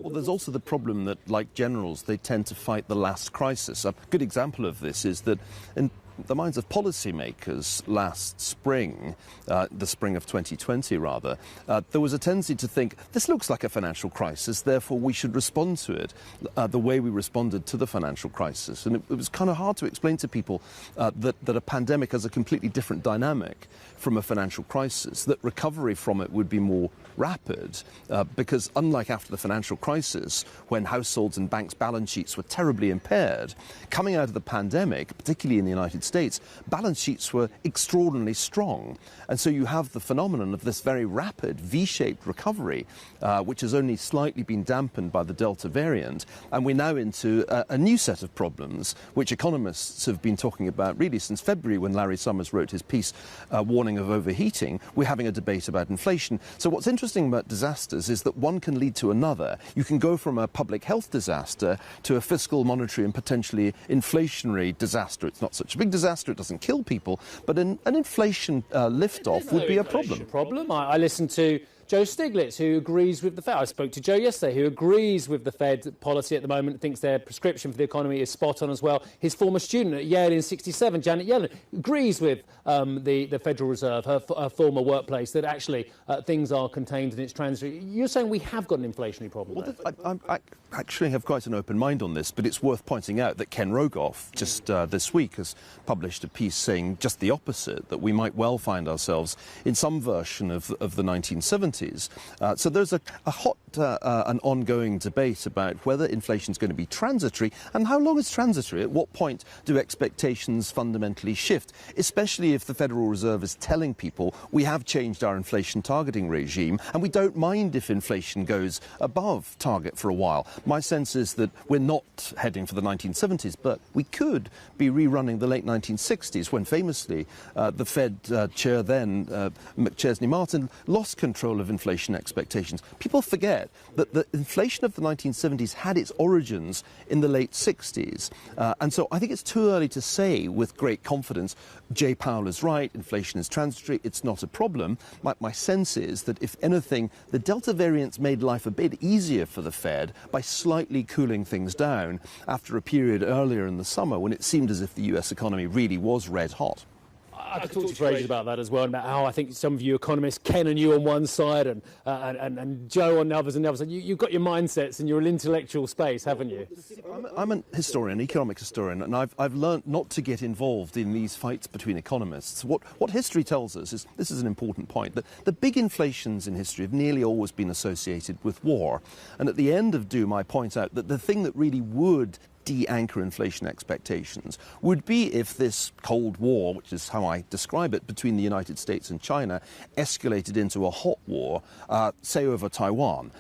Well, there's also the problem that, like generals, they tend to fight the last crisis. A good example of this is that in the minds of policymakers last spring, the spring of 2020 rather, there was a tendency to think this looks like a financial crisis, therefore we should respond to it the way we responded to the financial crisis. And it was kind of hard to explain to people that a pandemic has a completely different dynamic from a financial crisis, that recovery from it would be more rapid because unlike after the financial crisis, when households and banks' balance sheets were terribly impaired, coming out of the pandemic, particularly in the United States, balance sheets were extraordinarily strong. And so you have the phenomenon of this very rapid V-shaped recovery, which has only slightly been dampened by the Delta variant. And we're now into a new set of problems, which economists have been talking about really since February, when Larry Summers wrote his piece warning of overheating. We're having a debate about inflation. So what's interesting about disasters is that one can lead to another. You can go from a public health disaster to a fiscal, monetary and potentially inflationary disaster. It's not such a big disaster, it doesn't kill people, but an inflation lift-off would be a problem. I listened to Joe Stiglitz, who agrees with the Fed. I spoke to Joe yesterday, who agrees with the Fed policy at the moment, thinks their prescription for the economy is spot on as well. His former student at Yale in '67, Janet Yellen, agrees with the Federal Reserve, her former workplace, that actually things are contained and it's transitory. You're saying we have got an inflationary problem? Well, I actually have quite an open mind on this, but it's worth pointing out that Ken Rogoff just this week has published a piece saying just the opposite, that we might well find ourselves in some version of the 1970s. So there's a hot and ongoing debate about whether inflation is going to be transitory and how long is transitory. At what point do expectations fundamentally shift, especially if the Federal Reserve is telling people we have changed our inflation targeting regime and we don't mind if inflation goes above target for a while. My sense is that we're not heading for the 1970s, but we could be rerunning the late 1960s when famously the Fed chair then, McChesney Martin, lost control of inflation expectations. People forget that the inflation of the 1970s had its origins in the late 60s. And so I think it's too early to say with great confidence, Jay Powell is right, inflation is transitory, it's not a problem. My sense is that, if anything, the Delta variants made life a bit easier for the Fed by slightly cooling things down after a period earlier in the summer when it seemed as if the US economy really was red hot. I could talk to you for ages about that as well, and about how I think some of you economists, Ken and you on one side and Joe on the others and the other side, you've got your mindsets and your intellectual space, haven't you? I'm an historian, economic historian, and I've learned not to get involved in these fights between economists. What history tells us is, this is an important point, that the big inflations in history have nearly always been associated with war. And at the end of doom, I point out that the thing that really would de-anchor inflation expectations would be if this Cold War, which is how I describe it, between the United States and China, escalated into a hot war, say over Taiwan.